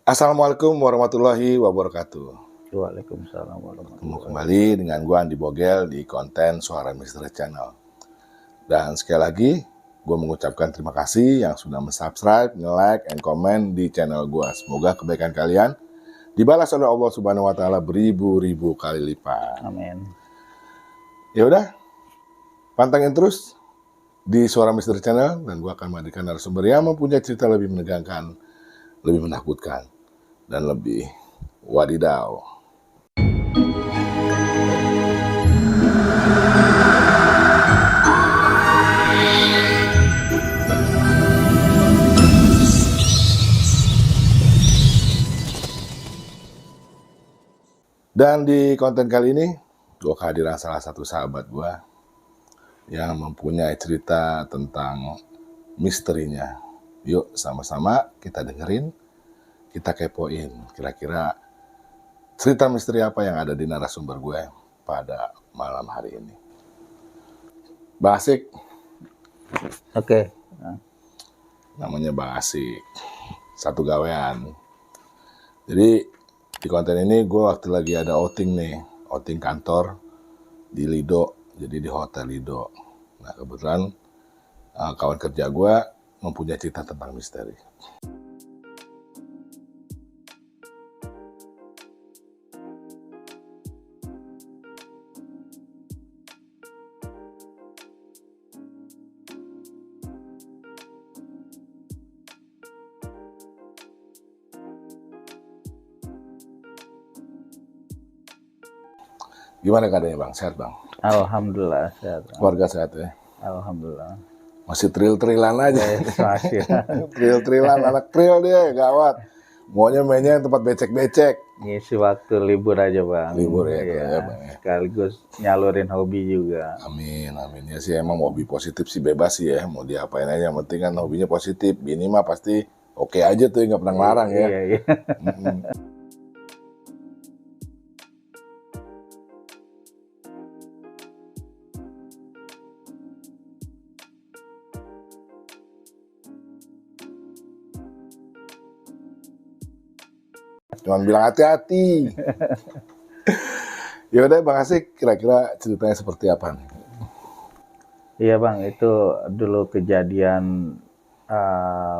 Assalamualaikum warahmatullahi wabarakatuh. Waalaikumsalam Ketemu warahmatullahi kembali dengan gua Andi Bogel di konten Suara Misteri Channel. Dan sekali lagi, gua mengucapkan terima kasih yang sudah subscribe, like, and comment di channel gua. Semoga kebaikan kalian dibalas oleh Allah Subhanahu wa taala beribu-ribu kali lipat. Amin. Ya udah, pantengin terus di Suara Misteri Channel dan gua akan menghadirkan narasumber yang mempunyai cerita lebih menegangkan, lebih menakutkan, dan lebih wadidaw. Dan di konten kali ini, gue kehadiran salah satu sahabat gue yang mempunyai cerita tentang misterinya. Yuk sama-sama kita dengerin, kita kepoin kira-kira cerita misteri apa yang ada di narasumber gue pada malam hari ini. Bang Asik, Oke. namanya Bang Asik, satu gawean. Jadi di konten ini gue waktu lagi ada outing kantor di Lido, jadi di Hotel Lido. Nah kebetulan kawan kerja gue mempunyai cerita tentang misteri. Gimana keadaannya Bang? Sehat Bang? Alhamdulillah sehat. Keluarga sehat ya? Alhamdulillah. Masih tril-trilan aja. Masih. Tril-trilan, anak tril dia, gawat. Maunya mainnya tempat becek-becek. Ngisi waktu libur aja Bang. Libur ya, Iya. Bang ya. Sekaligus nyalurin hobi juga. Amin, amin. Ya sih emang hobi positif sih bebas sih ya. Mau diapain aja, yang penting kan hobinya positif. Bini mah pasti oke aja tuh, nggak pernah ngelarang ya. Iya, iya. Cuman bilang hati-hati. Ya udah Bang Asik, kira-kira ceritanya seperti apa nih? Iya Bang, itu dulu kejadian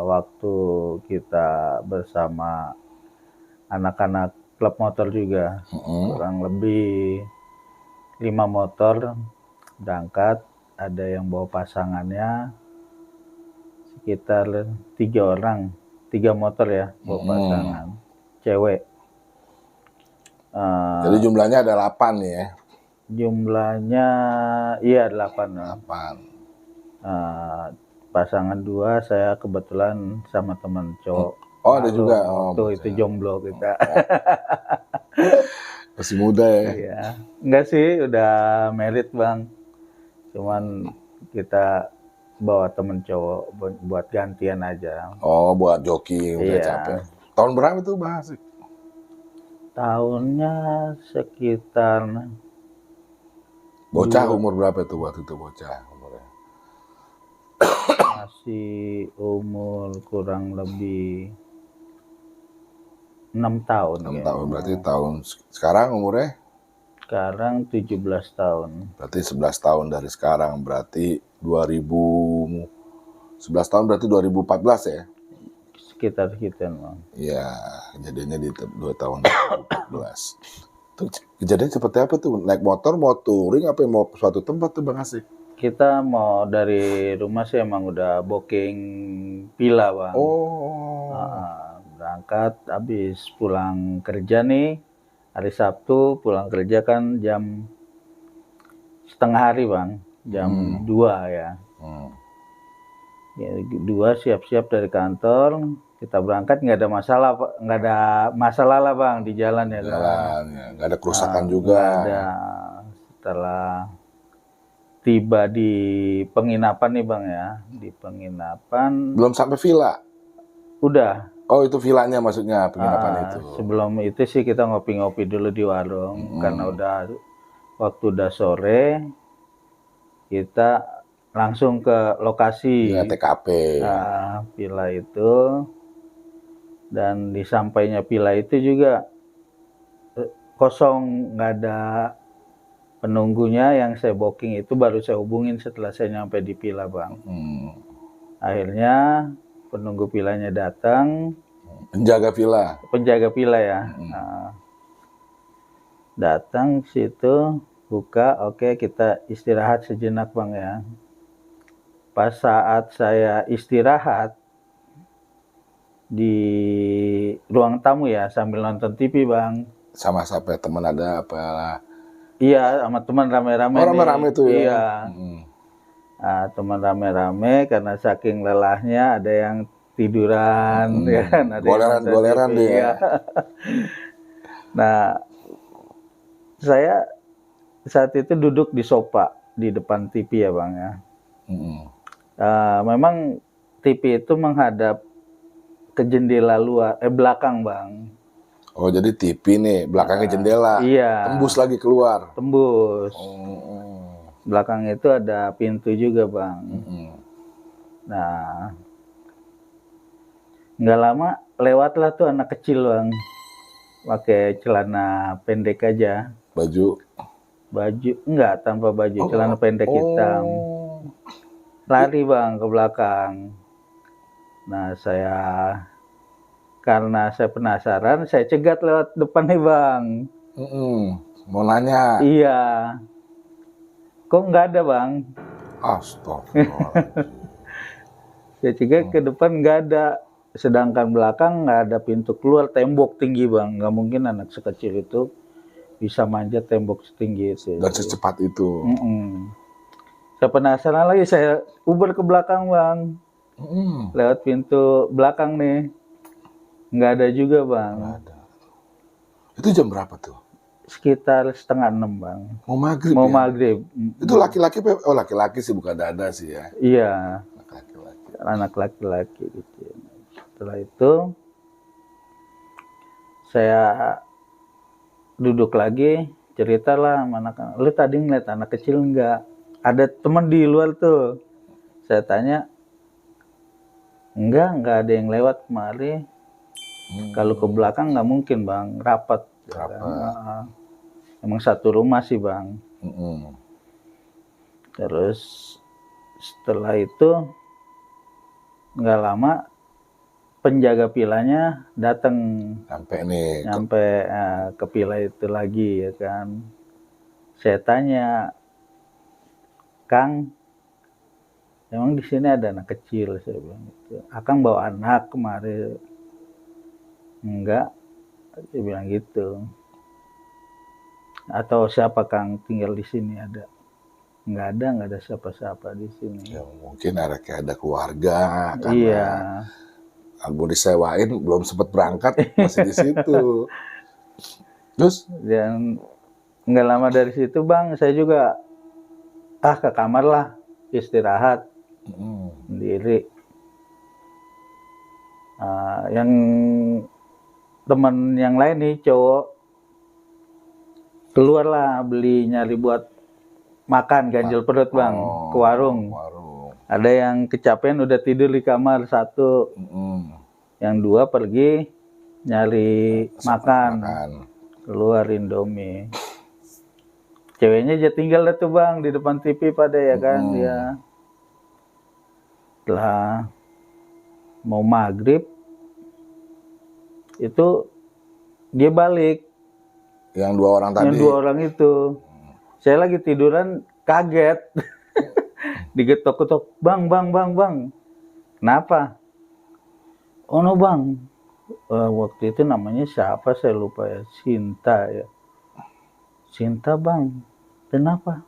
waktu kita bersama anak-anak klub motor juga. Kurang lebih 5 motor berangkat, ada yang bawa pasangannya, sekitar 3 orang, 3 motor ya bawa pasangan, cewek. Jadi jumlahnya ada 8 nih ya? Jumlahnya iya 8. 8. Pasangan 2, saya kebetulan sama teman cowok. Oh ada juga? Waktu itu jomblo kita. Masih muda ya? Iya. Enggak sih, udah married Bang. Cuman kita bawa temen cowok buat gantian aja. Oh buat jogging, udah Iya. capek. Tahun berapa tuh Bang Asik? Tahunnya sekitar Bocah umur berapa tuh waktu itu bocah umurnya? masih umur kurang lebih 6 tahun. 6 tahun, berarti tahun sekarang umurnya? Sekarang 17 tahun. Berarti 11 tahun dari sekarang, berarti 11 tahun berarti 2014 ya? Sekitar sekitar Bang. Iya, kejadiannya di 2 tahun 2014. Tuh, kejadian seperti apa tuh? Naik motor, mau touring, apa mau suatu tempat tuh Bang Asik? Kita mau dari rumah sih emang udah booking villa Bang. Oh. Berangkat, habis pulang kerja nih, hari Sabtu pulang kerja kan jam setengah hari Bang, jam 2 ya. Ya 2 siap-siap dari kantor, kita berangkat nggak ada masalah lah Bang di jalan ya. Nggak ada kerusakan juga. Nggak ada. Setelah tiba di penginapan nih Bang ya, di penginapan. Belum sampai villa? Udah. Oh itu villanya maksudnya, penginapan itu. Sebelum itu sih kita ngopi-ngopi dulu di warung, karena waktu udah sore, kita langsung ke lokasi. Iya, TKP. Villa itu. Dan di sampainya villa itu juga kosong, nggak ada penunggunya. Yang saya booking itu baru saya hubungin setelah saya nyampe di villa, Bang. Akhirnya penunggu villanya datang, Penjaga villa ya. Datang situ, buka, oke, kita istirahat sejenak, Bang, ya. Pas saat saya istirahat di ruang tamu ya, sambil nonton TV, Bang. sama siapa, teman ada apa? Iya, sama teman rame-rame. Rame-rame tuh ya. Iya. Nah, teman rame-rame karena saking lelahnya ada yang tiduran, ya kan, ada goleran dia. Ya. Nah, saya saat itu duduk di sofa di depan TV ya, Bang, ya. Memang TV itu menghadap ke jendela luar, belakang, Bang. Oh, jadi TV nih, belakangnya jendela. Iya. Tembus lagi keluar. Tembus. Belakang itu ada pintu juga, Bang. Nah, nggak lama lewatlah tuh anak kecil, Bang. Pakai celana pendek aja. Baju Enggak, tanpa baju, celana pendek hitam. Lari, Bang, ke belakang. Nah, karena saya penasaran, saya cegat lewat depan nih, Bang. Mau nanya. Iya. Kok nggak ada, Bang? Astagfirullah. Saya cegat ke depan, nggak ada. Sedangkan belakang nggak ada pintu keluar, tembok tinggi, Bang. Nggak mungkin anak sekecil itu bisa manjat tembok setinggi itu. Dan secepat itu. Saya penasaran lagi, saya uber ke belakang, Bang. Lewat pintu belakang nih. Nggak ada juga, Bang. Nggak ada. Itu jam berapa tuh? Sekitar 5:30, Bang. Mau maghrib. Maghrib. Itu laki-laki, laki-laki sih, bukan dada sih ya. Iya. Laki-laki. Anak laki-laki gitu. Setelah itu saya duduk lagi, ceritalah sama anak, lu tadi ngeliat anak kecil nggak? Ada teman di luar tuh. Saya tanya, enggak ada yang lewat kemari. Kalau ke belakang nggak mungkin, Bang, rapat. Emang satu rumah sih, Bang. Terus setelah itu nggak lama penjaga villanya datang. Sampai ke villa itu lagi, ya kan. Saya tanya, Kang, emang di sini ada anak kecil? Saya bilang gitu. Akang bawa anak kemarin? Enggak, dia bilang gitu. Atau siapa, Kang, tinggal di sini? Ada? Nggak ada siapa-siapa di sini. Ya mungkin ada keluarga. Iya. Mau disewain, belum sempat berangkat, masih di situ. Terus? Dan nggak lama dari situ, Bang, saya juga ke kamar lah, istirahat, sendiri. Yang teman yang lain nih, cowok, keluarlah nyari buat makan, ganjel perut, Bang, ke warung. Ada yang kecapean udah tidur di kamar satu, yang dua pergi nyari makan, keluar Indomie. Ceweknya aja tinggal tuh, Bang, di depan TV pada, ya kan. Dia setelah mau maghrib itu dia balik. Yang dua orang tadi? Yang dua orang itu. Saya lagi tiduran, kaget. Digetok-getok, bang. Kenapa? Oh no, Bang. Waktu itu namanya siapa saya lupa ya, Sinta ya. Sinta, Bang. Kenapa?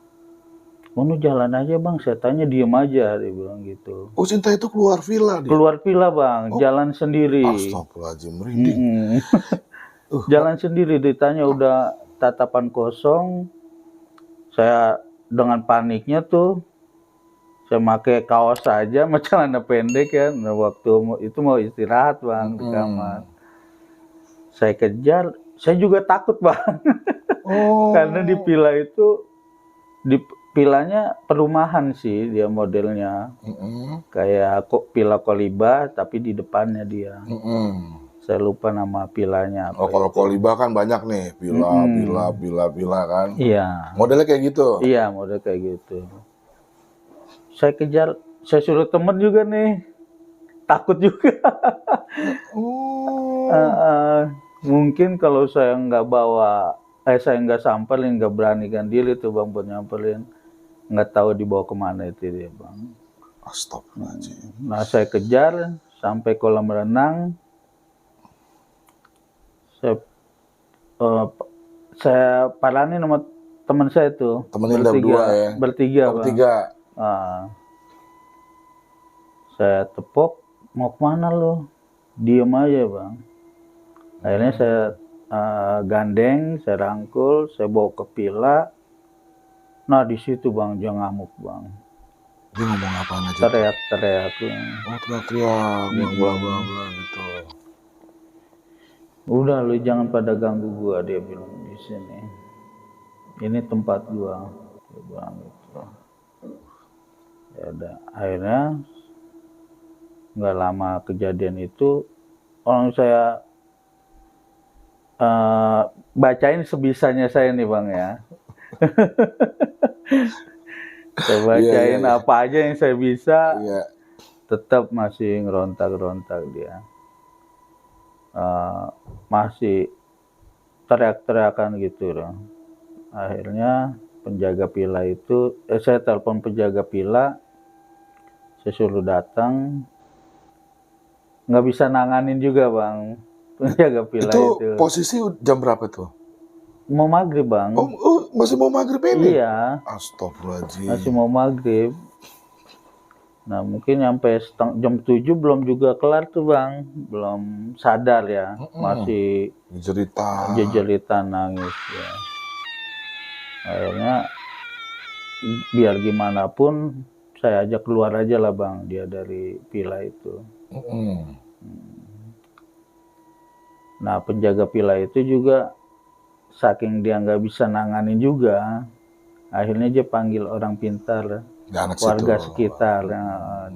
Oh no, jalan aja, Bang. Saya tanya, diem aja, dia bilang gitu. Oh, Sinta itu keluar villa dia? Keluar villa, Bang. Jalan sendiri. Astagfirullahaladzim, merinding. Jalan sendiri, ditanya udah tatapan kosong. Saya dengan paniknya tuh, saya pakai kaos aja, sama celana pendek ya. Nah, waktu itu mau istirahat, Bang, di kamar. Saya kejar, saya juga takut, Bang. Karena di villa itu, di villanya perumahan sih dia modelnya. Kayak villa Koliba, tapi di depannya dia. Saya lupa nama pilanya Oh, apa. kalau Koliba kan banyak nih, pila kan. Iya, Modelnya kayak gitu. iya model kayak gitu. Saya kejar, saya suruh temen juga nih, takut juga. Oh, Mungkin kalau saya nggak bawa, saya nggak samperin, nggak beranikan diri tuh bang buat nyamperin, nggak tahu dibawa kemana itu dia bang. astagfirullahaladzim. Nah saya kejar sampai kolam renang, saya eh, saya paranin sama teman saya tuh Temenin ada berdua ya. bertiga Oh, bang. bertiga. Ah, saya tepok, mau kemana lo? Diem aja bang. Akhirnya saya gandeng, saya rangkul, saya bawa ke pila. Nah di situ bang dia ngamuk bang, Dia ngomong apaan aja? teriak-teriak. Oh, teriak-teriak, yang bla bla bla gitu. Udah lu jangan pada ganggu gua, dia bilang di sini. Ini tempat gua, dia bilang gitu. Ya udah, akhirnya nggak lama kejadian itu, orang saya bacain sebisanya saya nih bang ya. Saya bacain Iya. apa aja yang saya bisa, Iya. tetap masih ngerontak-rontak dia. Masih teriak-teriakan gitu loh. Akhirnya penjaga pila itu, saya telepon penjaga pila, saya suruh datang, nggak bisa nanganin juga bang, penjaga pila Itu itu. posisi jam berapa tuh? Mau maghrib bang. Oh, masih mau maghrib ini? Iya, Astagfirullahaladzim. masih mau maghrib. Nah mungkin sampai jam 7 belum juga kelar tuh bang, belum sadar ya, masih jejeritan nangis ya. Akhirnya biar gimana pun saya ajak keluar aja lah bang dia dari pila itu. Nah penjaga pila itu juga saking dia nggak bisa nanganin juga, akhirnya dia panggil orang pintar, warga sekitar.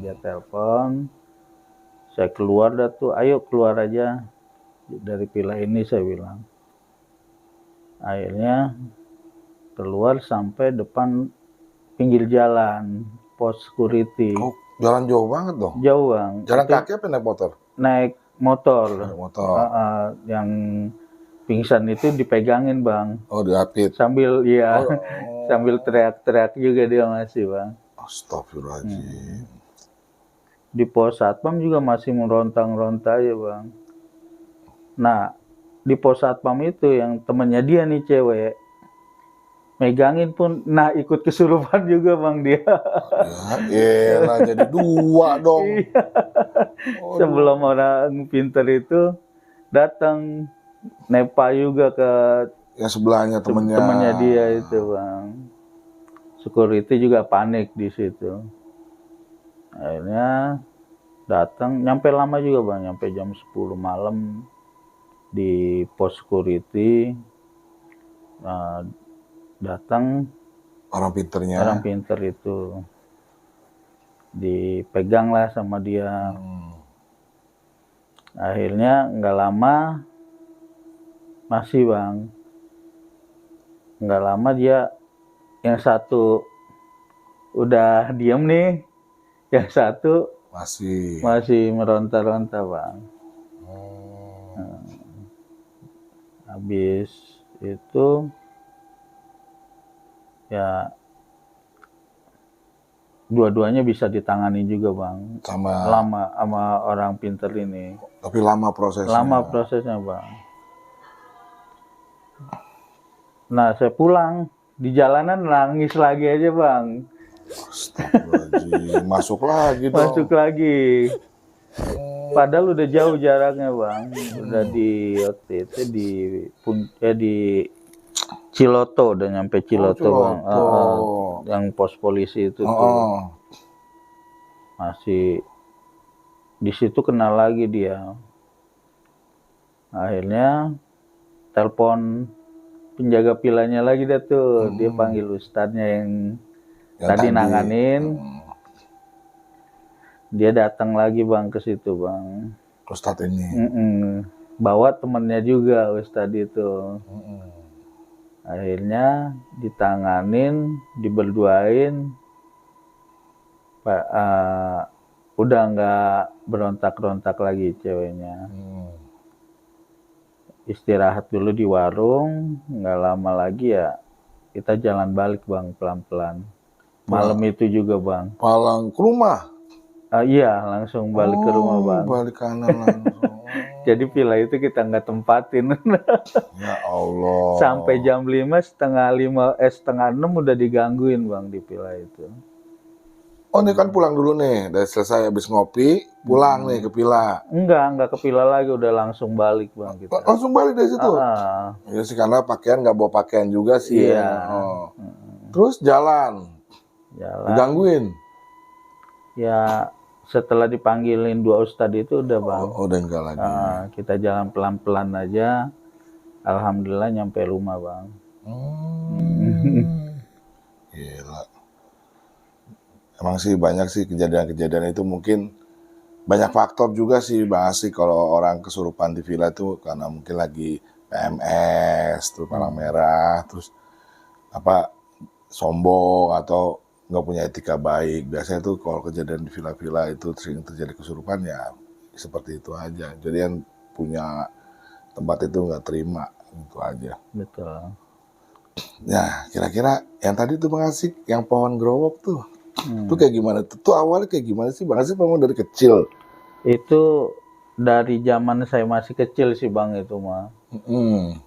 Dia telepon, saya keluar dah tuh, ayo keluar aja dari pila ini, saya bilang. Akhirnya keluar sampai depan pinggir jalan, pos security. Oh, jalan jauh banget dong? Jauh bang. Jalan kaki apa naik motor? Naik motor. Naik motor. Yang pingsan itu dipegangin bang. Oh, diapit. Sambil sambil teriak-teriak juga dia masih bang. Astagfirullahaladzim. Di pos satpam juga masih meronta-ronta ya bang. Nah di pos satpam itu yang temennya dia nih cewek, megangin pun, nah ikut kesurupan juga bang dia. Ya elah, jadi dua dong. Sebelum orang pinter itu datang, nepa juga ke yang sebelahnya temennya dia itu bang. Security juga panik di situ. Akhirnya datang, nyampe lama juga bang, nyampe jam 10 malam di pos security. Datang orang pinternya, orang pinter itu dipegang lah sama dia. Akhirnya nggak lama, masih bang, nggak lama dia yang satu udah diem nih, yang satu masih meronta-ronta bang. Habis itu ya dua-duanya bisa ditangani juga bang, sama orang pinter ini. Tapi lama prosesnya bang. Nah saya pulang, di jalanan nangis lagi aja bang. Astagfirullahaladzim. Masuk lagi dong. Masuk lagi. Padahal udah jauh jaraknya bang, udah di Ciloto, udah nyampe Ciloto, bang. Yang pos polisi itu tuh. Masih di situ kenal lagi dia. Akhirnya telepon penjaga pilanya lagi dah tuh. Dia panggil ustadznya yang tadi nanganin. Dia datang lagi bang ke situ bang. Ustadz ini. bawa temennya juga Ustadz itu. Akhirnya ditanganin, diberduain, udah nggak berontak-rontak lagi ceweknya. Istirahat dulu di warung, nggak lama lagi ya kita jalan balik bang, pelan-pelan. Malam itu juga bang. Pulang ke rumah? Iya, langsung balik ke rumah bang. Balik kanan langsung. Jadi villa itu kita nggak tempatin. Ya Allah. Sampai jam 5, setengah 6 udah digangguin bang di villa itu. Oh ini kan pulang dulu nih, udah selesai habis ngopi, pulang nih ke villa. Enggak ke villa lagi, udah langsung balik bang kita. Langsung balik dari situ? Ya sih karena pakaian nggak bawa pakaian juga sih. Iya. Ya. Terus jalan. Digangguin? Ya setelah dipanggilin 2 ustadz itu udah bang. Udah enggak lagi. Kita jalan pelan-pelan aja. Alhamdulillah nyampe rumah bang. Gila. Emang sih banyak sih kejadian-kejadian itu, mungkin banyak faktor juga sih Bang Asik kalau orang kesurupan di villa itu karena mungkin lagi PMS, terus palang merah, terus apa sombong atau nggak punya etika baik. Biasanya tuh kalau kejadian di villa-villa itu sering terjadi kesurupan ya seperti itu aja. Jadi yang punya tempat itu nggak terima, itu aja. Betul. Nah kira-kira yang tadi tuh Bang Asik, yang pohon growok tuh, itu kayak gimana? Tuh awalnya kayak gimana sih Bang Asik memang dari kecil? Itu dari zaman saya masih kecil sih bang itu mah.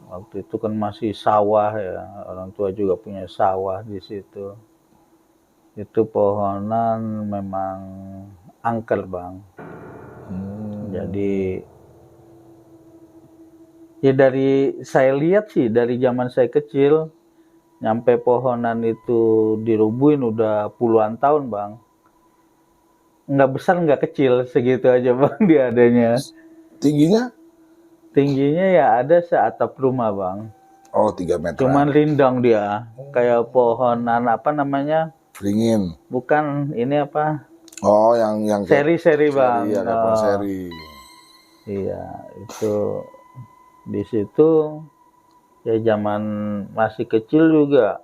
Waktu itu kan masih sawah ya, orang tua juga punya sawah di situ. Itu pohonan memang angker bang. Jadi ya dari saya lihat sih dari zaman saya kecil nyampe pohonan itu dirubuhin udah puluhan tahun bang. Nggak besar nggak kecil, segitu aja bang dia adanya. Tingginya? Tingginya ya ada seatap rumah bang. Oh 3 meter. Cuman rindang dia, kayak pohonan apa namanya? Beringin. Bukan, ini apa? Oh yang seri-seri bang. Iya, pohon seri. Iya, itu di situ ya zaman masih kecil juga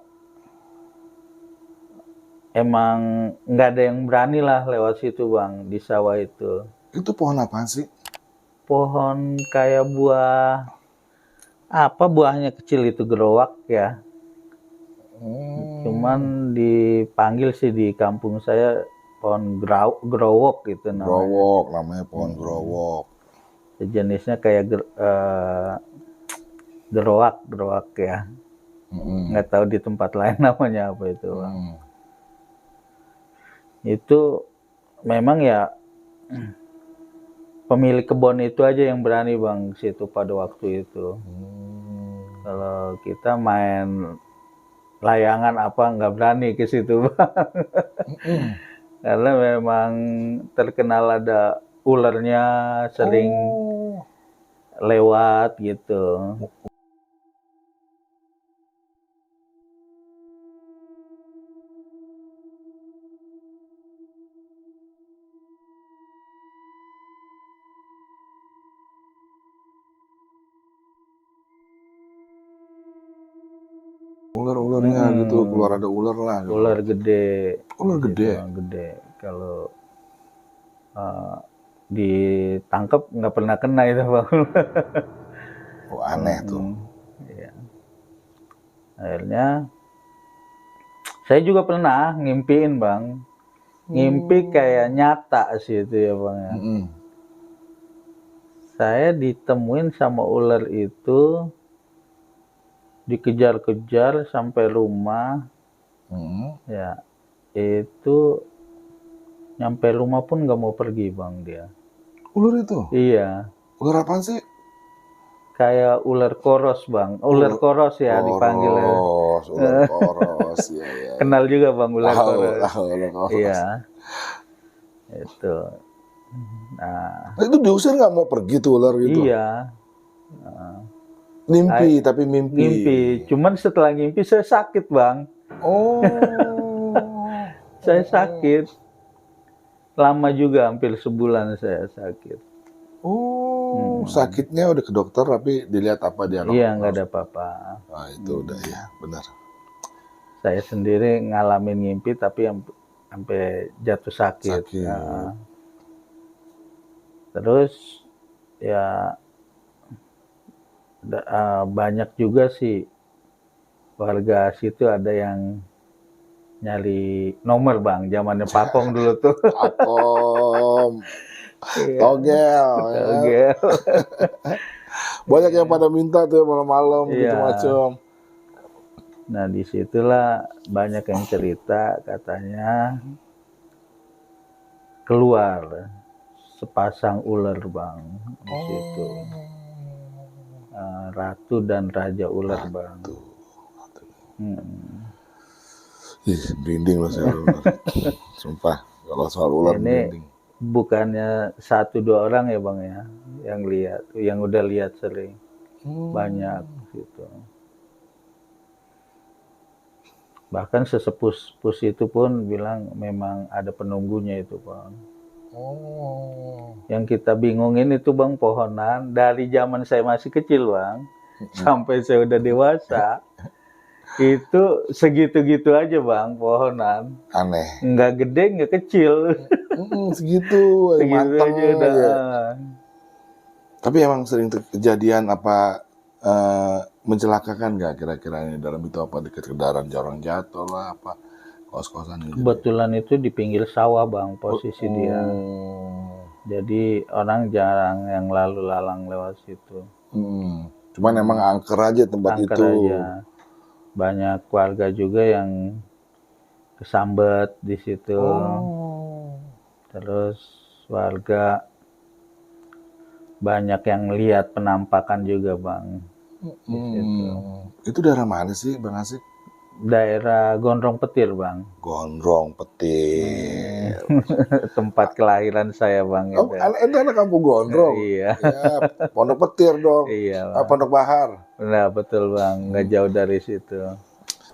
emang nggak ada yang berani lah lewat situ bang, di sawah itu. Itu pohon apaan sih? Pohon kayak buah, apa buahnya kecil itu, gerowak ya. Cuman dipanggil sih di kampung saya pohon growok gitu namanya. Growok, namanya pohon growok. Jenisnya kayak gerowak ya. Nggak tahu di tempat lain namanya apa itu bang. Itu memang ya pemilik kebun itu aja yang berani bang situ pada waktu itu. Kalau kita main layangan apa nggak berani ke situ bang. Karena memang terkenal ada ularnya sering lewat gitu. Ular-ularnya gitu, keluar ada ular lah. Gitu. Ular gede. Ular gede? Gede. Kalau ditangkap nggak pernah kena itu bang. Oh aneh tuh. Iya. Akhirnya saya juga pernah ngimpiin bang. Ngimpi kayak nyata sih itu ya bang ya. Saya ditemuin sama ular itu, dikejar-kejar sampai rumah. Ya itu nyampe rumah pun nggak mau pergi bang dia. Ular itu? Iya. Ular apaan sih? Kayak ular koros bang. Ular koros ya dipanggilnya. Ular koros. Ya. Kenal juga bang ular koros. Ular koros. Iya. Itu. Nah itu diusir nggak mau pergi tuh ular gitu? Iya. Mimpi, tapi mimpi. Ngimpi. Cuman setelah ngimpi saya sakit bang. Oh. Saya sakit. Lama juga, hampir sebulan saya sakit. Oh. sakitnya udah ke dokter tapi dilihat apa dia? Iya, nggak ada apa-apa. Nah, itu udah ya, benar. Saya sendiri ngalamin ngimpi tapi sampai jatuh sakit. Sakit. Terus ya banyak juga sih warga situ ada yang nyari nomor Bang, zamannya Papong dulu tuh. Papong, Iya, togel, ya. togel. Banyak yang pada minta tuh malam-malam gitu Iya. macam. Nah disitulah banyak yang cerita katanya keluar sepasang ular Bang di situ. Ratu dan raja ular Bang. Ih, merinding loh saya. Sumpah, kalau soal ular Ini merinding. bukannya 1-2 orang ya Bang ya yang lihat, yang udah lihat sering. Banyak gitu. Bahkan sesepuh itu pun bilang memang ada penunggunya itu Bang. Yang kita bingungin itu Bang pohonan dari zaman saya masih kecil Bang sampai saya udah dewasa itu segitu-gitu aja Bang pohonan. Aneh. Nggak gede nggak kecil. Segitu Segitu aja udah. Tapi emang sering kejadian apa mencelakakan nggak kira-kira ini dalam itu apa dekat kendaraan orang jatuh lah apa kos-kosan gitu. Kebetulan itu di pinggir sawah Bang posisi dia. Jadi orang jarang yang lalu lalang lewat situ. Cuman emang angker aja tempat Angker itu. aja. Banyak warga juga yang kesambet di situ. Terus warga banyak yang lihat penampakan juga Bang. Di situ. Itu daerah mana sih Bang Asik? Daerah Gondrong Petir Bang. Gondrong Petir. Tempat kelahiran saya Bang. Oh, itu anak kampung Gondrong. Iya. Ya, Pondok Petir dong. Iya Bang. Pondok Bahar. Nah betul Bang, nggak jauh dari situ.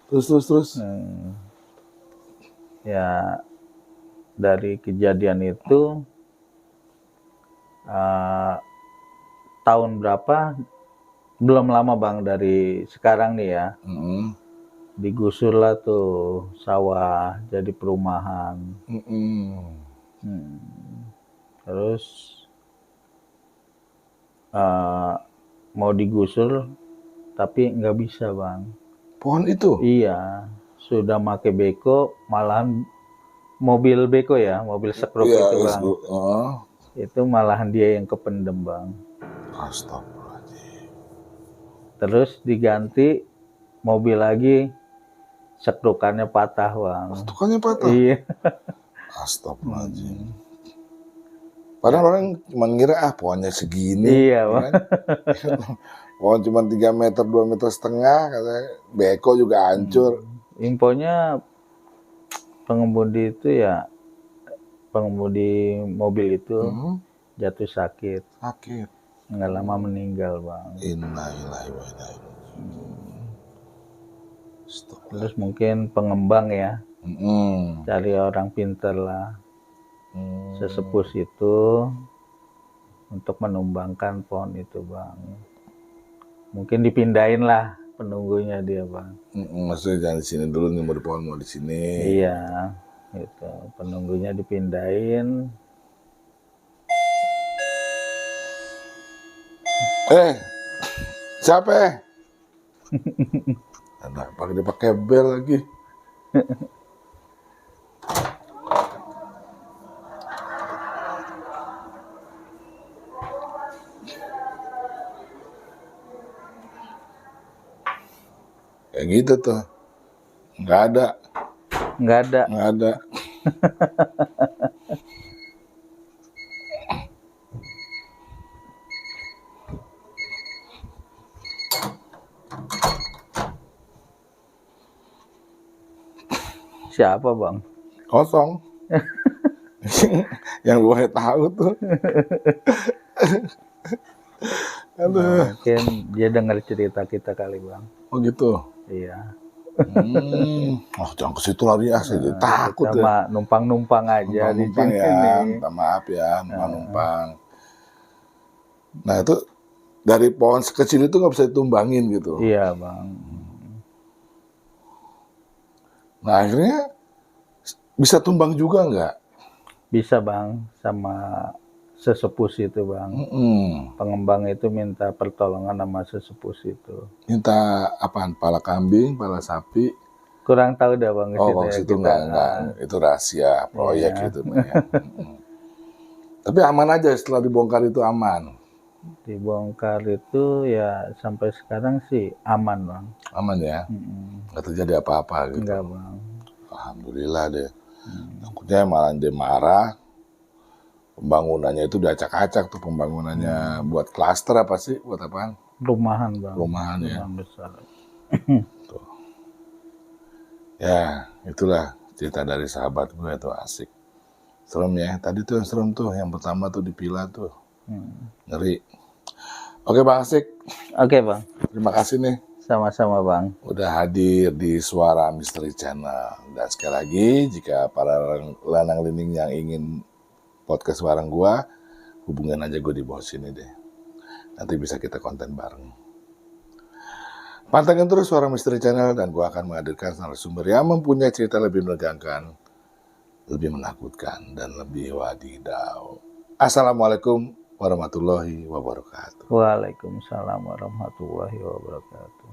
Terus. Ya dari kejadian itu tahun berapa? Belum lama Bang dari sekarang nih ya. Digusur lah tuh sawah jadi perumahan. Terus mau digusur tapi nggak bisa Bang. Pohon itu? Iya, sudah make beko, malahan mobil beko ya, mobil sekruk itu Bang. Itu malahan dia yang kependem Bang. Astagfirullahaladzim. Terus diganti mobil lagi, sekrukannya patah Bang. Sekrukannya patah? Iya. Astagfirullahaladzim. Padahal orang cuma ngira pohonnya segini. Iya Bang. Pohon cuma 3 meter, 2,5 meter, katanya beko juga hancur. Infonya pengemudi itu ya, pengemudi mobil itu jatuh sakit. Nggak lama meninggal Bang. Innalillahi wa inna ilaihi raji'un. Terus mungkin pengembang ya, cari orang pinter lah, sesepuh itu untuk menumbangkan pohon itu Bang. Mungkin dipindahin lah penunggunya dia Bang. Maksudnya jangan di sini dulu nih, mau di pohon mau di sini. Iya, gitu. Penunggunya dipindahin. Siapa? Ada pakai bel lagi. Kayak gitu tuh. Nggak ada. Siapa Bang? Kosong. Yang gue tahu tuh. Nah, mungkin dia dengar cerita kita kali Bang. Oh gitu. Iya. Jangan ke situ lagi ya, saya takut ya. Sama numpang-numpang aja di sini. Ya. Minta maaf ya, numpang. Nah itu dari pohon sekecil itu nggak bisa ditumbangin gitu. Iya bang. Nah akhirnya bisa tumbang juga nggak? Bisa bang, sama sesepuh itu bang. Pengembang itu minta pertolongan sama sesepuh itu. Minta apaan? Pala kambing, pala sapi? Kurang tahu dah bang. Oh, kalau situ enggak, itu rahasia proyek Iya. gitu. Ya. Tapi aman aja setelah dibongkar itu aman. Dibongkar itu ya sampai sekarang sih aman bang. Aman ya, nggak terjadi apa-apa gitu. Enggak bang. Alhamdulillah deh. Takutnya malah dia marah. Pembangunannya itu diacak-acak tuh pembangunannya buat klaster apa sih? Buat apaan? Rumahan bang. Rumahan ya. Rumahan besar. Tuh. Ya, itulah cerita dari sahabat gue tuh asik. Serem ya. Tadi tuh yang serem tuh, yang pertama tuh di Pila tuh. Ngeri. Oke Bang Asik. Oke bang. Terima kasih nih. Sama-sama bang. Udah hadir di Suara Misteri Channel. Dan sekali lagi, jika para lanang lining yang ingin podcast bareng gua, hubungin aja gue di bawah sini deh. Nanti bisa kita konten bareng. Pantengin terus Suara Misteri Channel dan gua akan menghadirkan narasumber yang mempunyai cerita lebih menegangkan, lebih menakutkan, dan lebih wadidaw. Assalamualaikum warahmatullahi wabarakatuh. Waalaikumsalam warahmatullahi wabarakatuh.